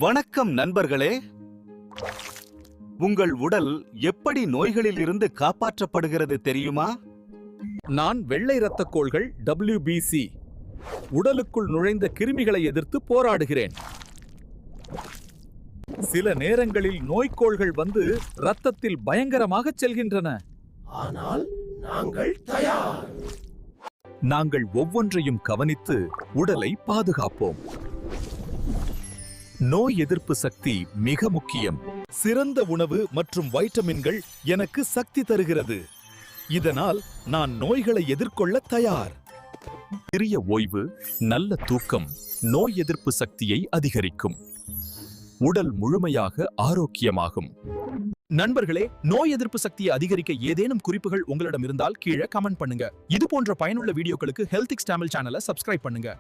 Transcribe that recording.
வணக்கம் நண்பர்களே. உங்கள் உடல் எப்படி நோய்களில் இருந்து காப்பாற்றப்படுகிறது தெரியுமா? நான் வெள்ளை இரத்தக் கோள்கள் WBC உடலுக்குள் நுழைந்த கிருமிகளை எதிர்த்து போராடுகிறேன். சில நேரங்களில் நோய்க்கோள்கள் வந்து இரத்தத்தில் பயங்கரமாக செல்கின்றன. ஆனால் நாங்கள் தயார். நாங்கள் ஒவ்வொன்றையும் கவனித்து உடலை பாதுகாப்போம். நோய் எதிர்ப்பு சக்தி மிக முக்கியம். சிறந்த உணவு மற்றும் வைட்டமின்கள் எனக்கு சக்தி தருகிறது. இதனால் நான் நோய்களை எதிர்கொள்ள தயார். சிறிய ஓய்வு, நல்ல தூக்கம் நோய் எதிர்ப்பு சக்தியை அதிகரிக்கும். உடல் முழுமையாக ஆரோக்கியமாகும். நண்பர்களே, நோய் எதிர்ப்பு சக்தியை அதிகரிக்க ஏதேனும் குறிப்புகள் உங்களிடம் இருந்தால் கீழே கமெண்ட் பண்ணுங்க. இது போன்ற பயனுள்ள வீடியோக்களுக்கு ஹெல்த்திக்ஸ் தமிழ் சேனலை சப்ஸ்கிரைப் பண்ணுங்க.